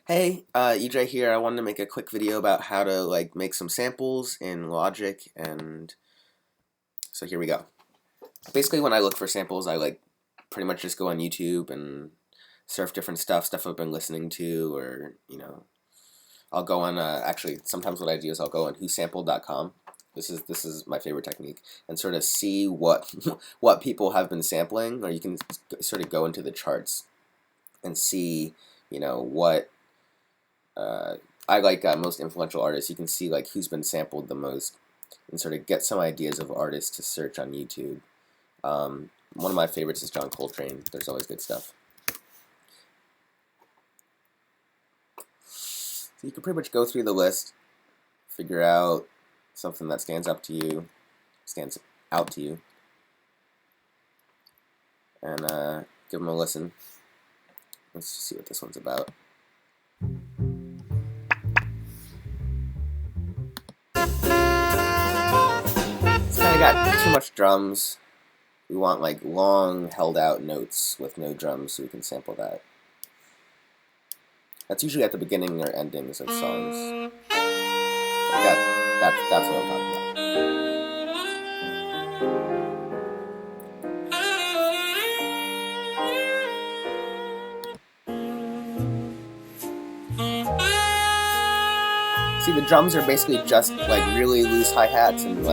Hey, EJ here. I wanted to make a quick video about how to make some samples in Logic, and so here we go. Basically, when I look for samples, I pretty much just go on YouTube and surf different stuff I've been listening to, or I'll go on. Actually, sometimes what I do is I'll go on whosampled.com. This is my favorite technique, and sort of see what what people have been sampling, or you can sort of go into the charts and see what I like most influential artists. You can see who's been sampled the most, and sort of get some ideas of artists to search on YouTube. One of my favorites is John Coltrane. There's always good stuff. So you can pretty much go through the list, figure out something that stands out to you, and give them a listen. Let's just see what this one's about. It's kind of got too much drums. We want long held out notes with no drums, so we can sample that. That's usually at the beginning or endings of songs. That's what I'm talking about. See, the drums are basically just really loose hi-hats, and you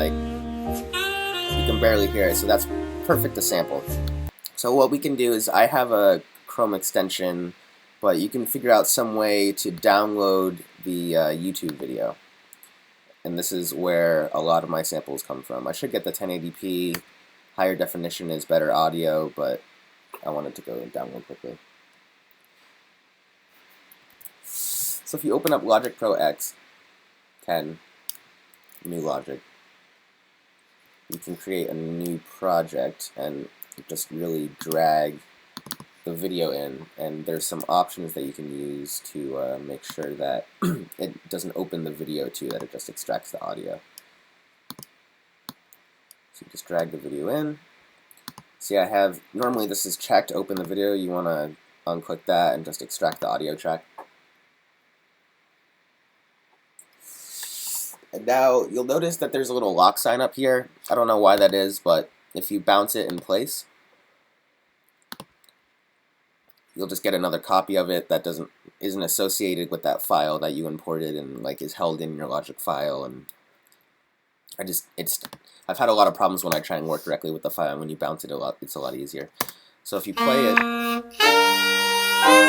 can barely hear it, so that's perfect to sample. So what we can do is, I have a Chrome extension, but you can figure out some way to download the YouTube video. And this is where a lot of my samples come from. I should get the 1080p. Higher definition is better audio, but I wanted to go and download quickly. So if you open up Logic Pro X 10, new Logic, you can create a new project and just really drag the video in, and there's some options that you can use to make sure that it doesn't open the video too, that it just extracts the audio. So you just drag the video in. See, normally this is checked, open the video. You want to unclick that and just extract the audio track. And now you'll notice that there's a little lock sign up here. I don't know why that is, but if you bounce it in place, you'll just get another copy of it that isn't associated with that file that you imported and is held in your Logic file. And I've had a lot of problems when I try and work directly with the file. When you bounce it it's a lot easier. So if you play it,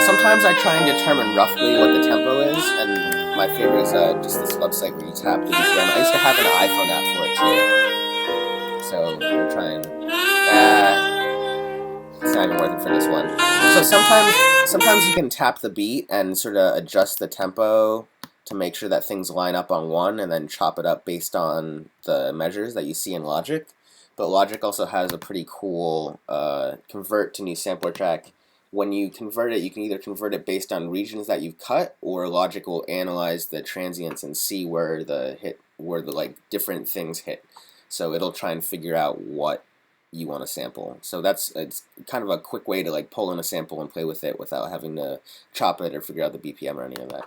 sometimes I try and determine roughly what the tempo is, and my favorite is just this website where you tap the BPM. I used to have an iPhone app for it too, so we're trying. It's not even worth it for this one. So sometimes you can tap the beat and sort of adjust the tempo to make sure that things line up on one, and then chop it up based on the measures that you see in Logic. But Logic also has a pretty cool convert to new sampler track. When you convert it, you can either convert it based on regions that you've cut, or Logic will analyze the transients and see where the different things hit. So it'll try and figure out what you want to sample. So it's kind of a quick way to pull in a sample and play with it without having to chop it or figure out the BPM or any of that.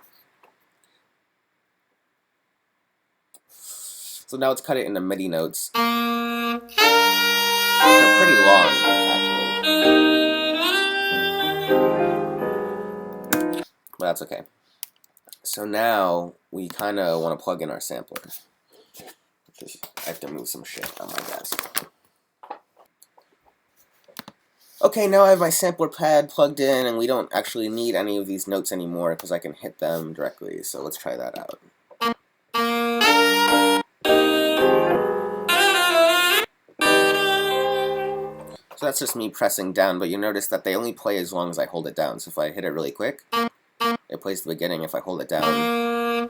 So now let's cut it into MIDI notes, which are pretty long, actually. But that's okay. So now we kind of want to plug in our sampler. I have to move some shit on my desk. Okay, now I have my sampler pad plugged in, and we don't actually need any of these notes anymore because I can hit them directly. So let's try that out. So that's just me pressing down, but you notice that they only play as long as I hold it down. So if I hit it really quick, it plays the beginning. If I hold it down,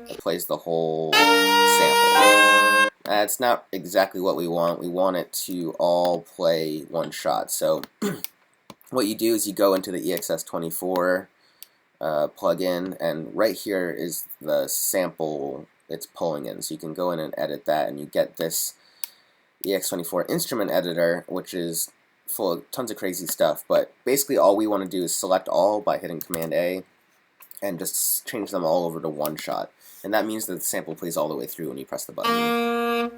it plays the whole sample. That's not exactly what we want. We want it to all play one shot. So what you do is you go into the EXS24 plugin, and right here is the sample it's pulling in. So you can go in and edit that, and you get this EX24 instrument editor, which is full of tons of crazy stuff. But basically all we want to do is select all by hitting Command A, and just change them all over to one shot. And that means that the sample plays all the way through when you press the button. Hear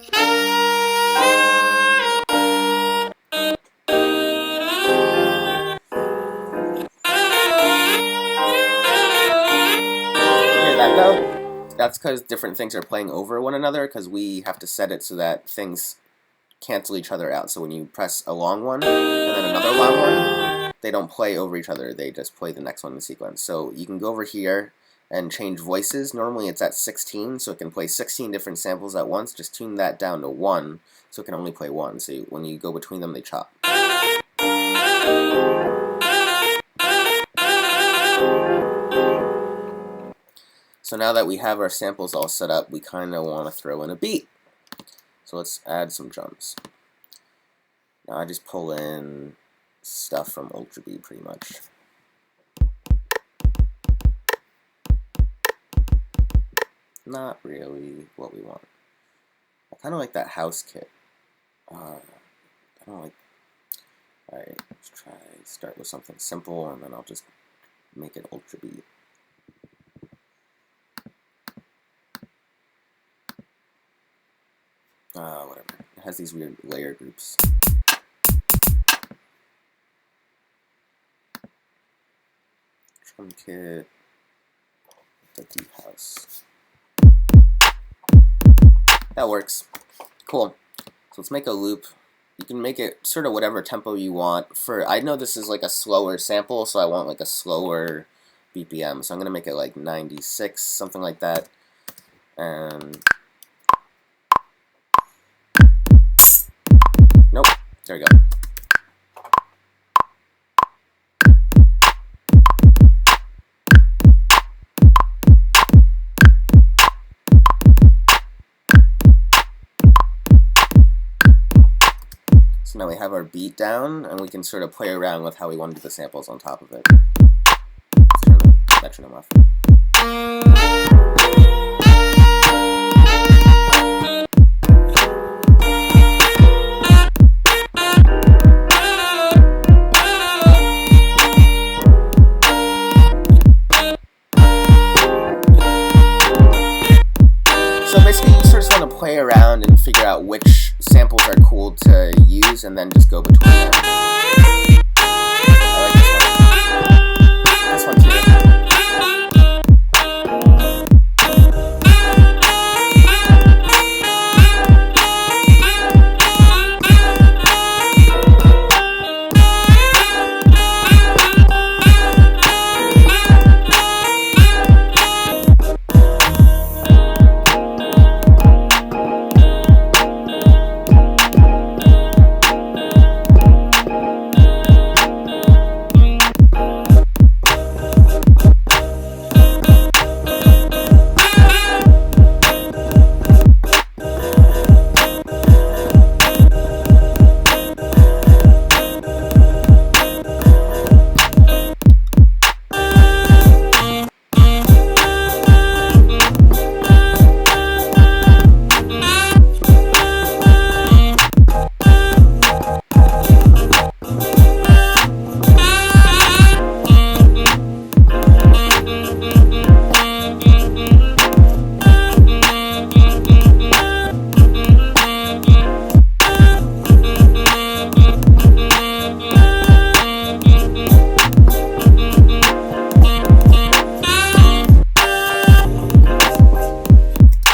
that though? That's because different things are playing over one another, because we have to set it so that things cancel each other out. So when you press a long one and then another long one, they don't play over each other, they just play the next one in sequence. So you can go over here and change voices. Normally it's at 16, so it can play 16 different samples at once. Just tune that down to 1, so it can only play 1. So when you go between them, they chop. So now that we have our samples all set up, we kind of want to throw in a beat. So let's add some drums. Now I just pull in stuff from Ultrabeat pretty much. Not really what we want. I kind of like that house kit. I don't like... Alright, let's start with something simple, and then I'll just make it Ultrabeat. Whatever. It has these weird layer groups. Drum kit, the deep house. That works. Cool. So let's make a loop. You can make it sort of whatever tempo you want. I know this is like a slower sample, so I want like a slower BPM. So I'm gonna make it like 96, something like that. And nope. There we go. So now we have our beat down, and we can sort of play around with how we want to do the samples on top of it. Let's turn the metronome off. So basically, you sort of want to play around and figure out which samples are cool to use, and then just go between them. I like this one. This one too.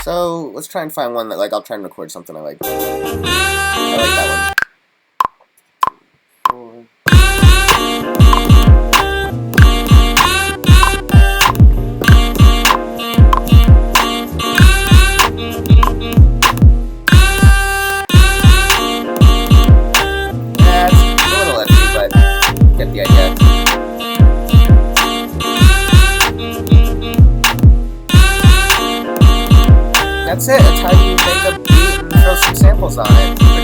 So let's try and find one that, like, I'll try and record something I like. I like that one. Yeah, it's a little edgy, but get the idea. That's it. That's how you make a beat and throw some samples on it.